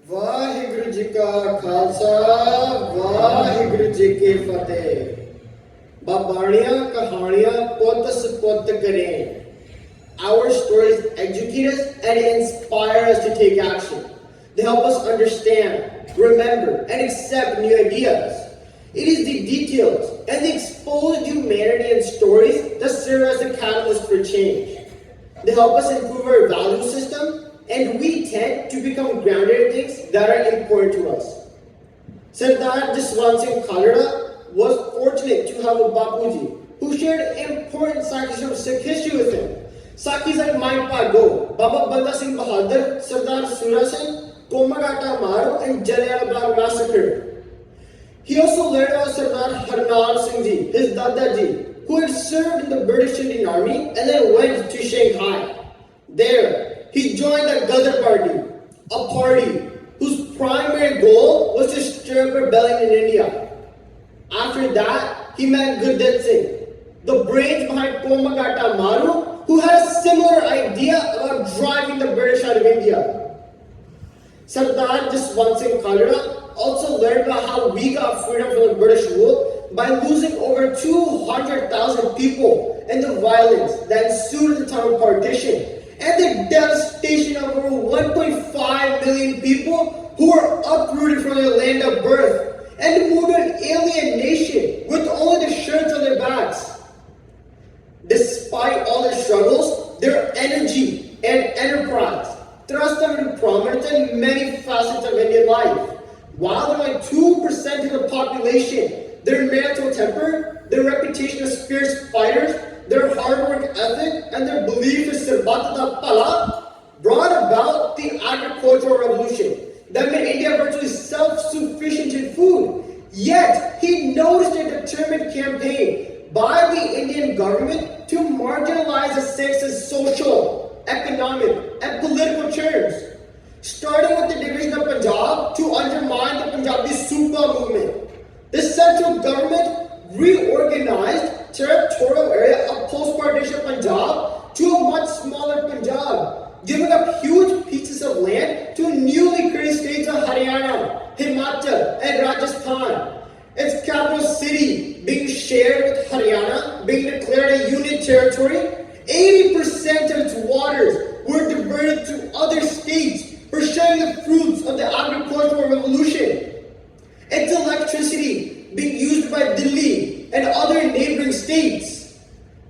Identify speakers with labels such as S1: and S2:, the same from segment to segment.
S1: ਵਾਹਿਗੁਰੂ ਜੀ ਕਾ ਖਾਲਸਾ ਵਾਹਿਗੁਰੂ ਜੀ ਕੀ ਫਤਿਹ। ਬਾਬਾਣੀਆਂ ਕਹਾਣੀਆਂ ਪੁੱਤ ਸਪੁੱਤ ਕਰੇ। Our stories educate us and inspire us to take action. They help us understand, remember, and accept new ideas. It is the details and the exposed humanity and stories that serve as a catalyst for change. They help us improve our value system, and we tend to become grounded in things that are important to us. Sardar Jaswant Singh Khalra was fortunate to have a Bapuji who shared important Sakhis of Sikh history with him. Sakhis like Mai Pago, Baba Banda Singh Bahadur, Sardar Sura Singh, Komagata Maru, and Jallianwala Bagh massacre. He also learned about Sardar Harnal Singh Ji, his Dada Ji, who had served in the British Indian Army and then went to Shanghai. There, he joined the Ghadar Party, a party whose primary goal was to stir up rebellion in India. After that, he met Gurditt Singh, the brains behind Komagata Maru, who had a similar idea about driving the British out of India. Sardar Jaswant Singh Khalra also learned about how we got freedom from the British rule by losing over 200,000 people in the violence that ensued at the time of partition, and the devastation of over 1.5 million people who were uprooted from their land of birth and moved to an alien nation with only the shirts on their backs. Despite all their struggles, their energy and enterprise thrust them into prominence in many facets of Indian life. While they're only 2% of the population, their marital temper, their reputation as fierce fighters, their hard work ethic, and their belief in Sarbat da Pala brought about the agricultural revolution that made India virtually self-sufficient in food. Yet, he noticed a determined campaign by the Indian government to marginalize the Sikhs in social, economic, and political terms, starting with the division of Punjab to undermine the Punjabi Suba movement. The central government reorganized territorial area of post-partition Punjab to a much smaller Punjab, giving up huge pieces of land to newly created states of Haryana, Himachal, and Rajasthan. Its capital city being shared with Haryana, being declared a union territory. 80% of its waters were diverted to other states for sharing the fruits of the agricultural revolution. Its electricity being used by Delhi and other neighboring states.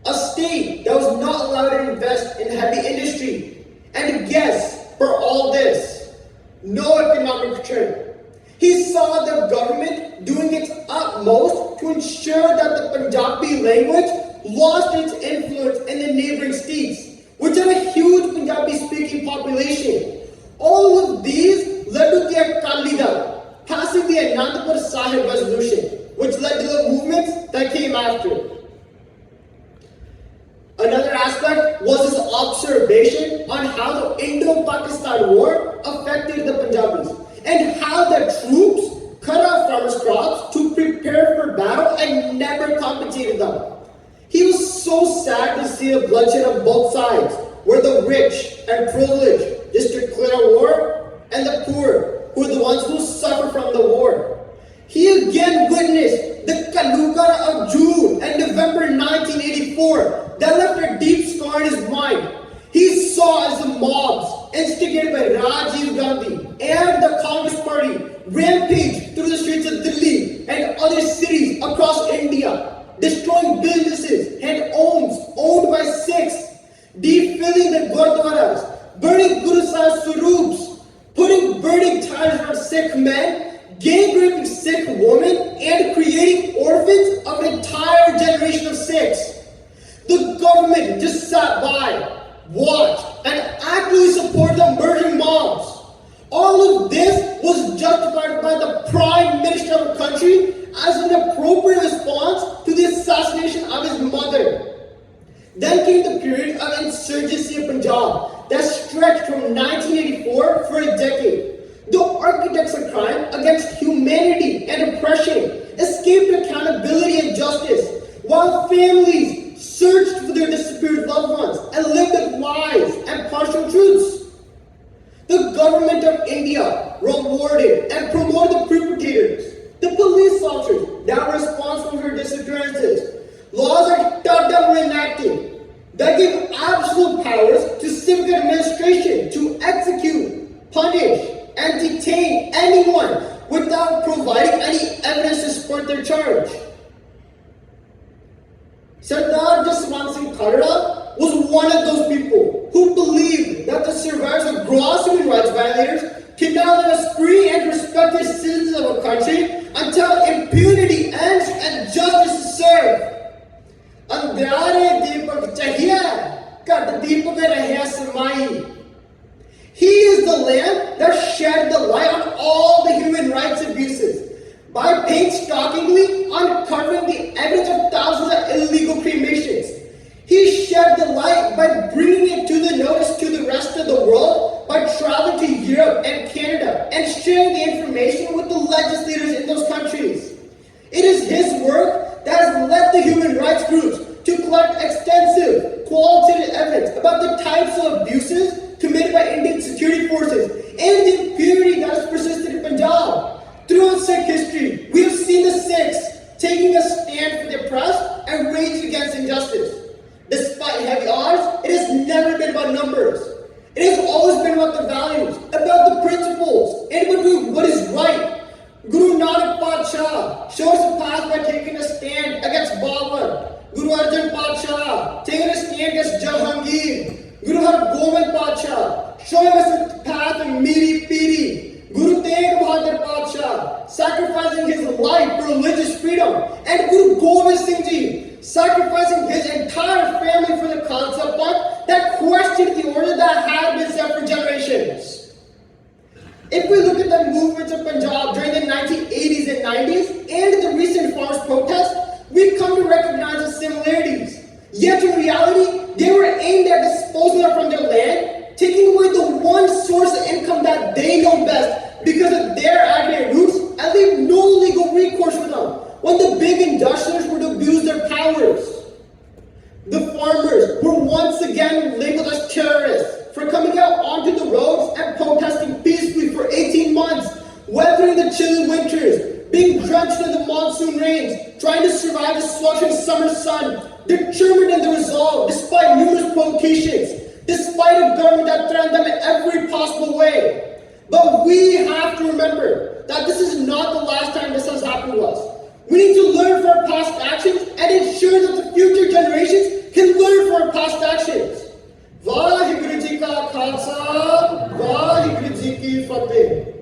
S1: A state that was not allowed to invest in heavy industry. And guess, for all this, no economic return. He saw the government doing its utmost to ensure that the Punjabi language lost its influence in the neighboring states, which have a huge Punjabi-speaking population. All of these led to the Akali Dal passing the Anandpur Sahib resolution, which led to the movements that came after. Another aspect was his observation on how the Indo-Pakistan War affected the Punjabis, and how the troops cut off farmers' crops to prepare for battle and never compensated them. He was so sad to see the bloodshed on both sides, where the rich and privileged just declare war, and the poor, who are the ones who suffer from the war. He again witnessed the Kalukara of June and November 1984 that left a deep scar in his mind. He saw as the mobs, instigated by Rajiv Gandhi and the Congress Party, rampaged through the streets of Delhi and other cities across India, destroying businesses and homes owned by Sikhs, defilling the Gurdwaras, burning Guru Sahib Swarups, putting burning tires on Sikh men, gang raping Sikh women, and creating orphans of an entire generation of Sikhs. The government just sat by, watched, and actively supported the murdering mobs. All of this was justified by the Prime Minister of the country as an appropriate response to the assassination of his mother. Then came the period of insurgency of Punjab that stretched from 1984 for a decade. The architects of crime against humanity and oppression escaped accountability and justice, while families searched for their disappeared loved ones and lived with lies and partial truths. The government of India rewarded and promoted the perpetrators, the police officers that were responsible for disappearances. Laws are that were enacted that give absolute powers to civic administration to execute, punish, and detain anyone without providing any evidence to support their charge. Sardar Jaswant Singh Khadra was one of those people who believed that the survivors of gross human rights violators can now live as free and respected citizens of a country until impunity ends and justice is served. Andare Deepak Chahiya, Kat Deepak Rahiya Samai. He is the lamp that shed the light on all the human rights abuses by painstakingly uncovering the evidence of thousands of illegal cremations. He shed the light by bringing it to the notice to the rest of the world by traveling to Europe and Canada and sharing the information with the legislators in those countries. It is his work that has led the human rights groups to collect extensive, qualitative evidence about the types of abuses committed by Indian security forces and the impunity that has persisted in Punjab. Throughout Sikh history, we have seen the Sikhs taking a stand for the oppressed and raging against injustice. Despite heavy odds, it has never been about numbers. It has always been about the values, about the principles, and about doing what is right. Guru Nanak Padsha showed us a path by taking a stand against Babur. Guru Arjan Padsha taking a stand against Jahangir. Guru Har Gobind Padsha showing us a path of Miri Piri. Guru Tegh Bahadur Padsha sacrificing his life for religious freedom. And Guru Gobind Singh Ji sacrificing his entire family for the Khalsa Panth that questioned the order that had been set for generations. If we look at the movements of Punjab during the 1980s and 90s and the recent farmers' protests, we come to recognize the similarities. Yet in reality, they were aimed at disposing of from their land, taking away the one source of income that they know best because of their aggregate roots and leave no legal recourse for them when the big industrialists were to abuse their powers. The farmers were once again labeled as terrorists for coming out onto the roads and protesting peacefully for 18 months, weathering the chilly winters, being drenched in the monsoon rains, trying to survive the sweltering summer sun, determined in the resolve despite numerous provocations, despite a government that threatened them in every possible way. But we have to remember that this is not the last time this has happened to us. We need to learn from our past actions and ensure that the future generations can learn from our past actions. Vaheguru Ji Ka Khalsa, Vaheguru Ji Ki Fateh.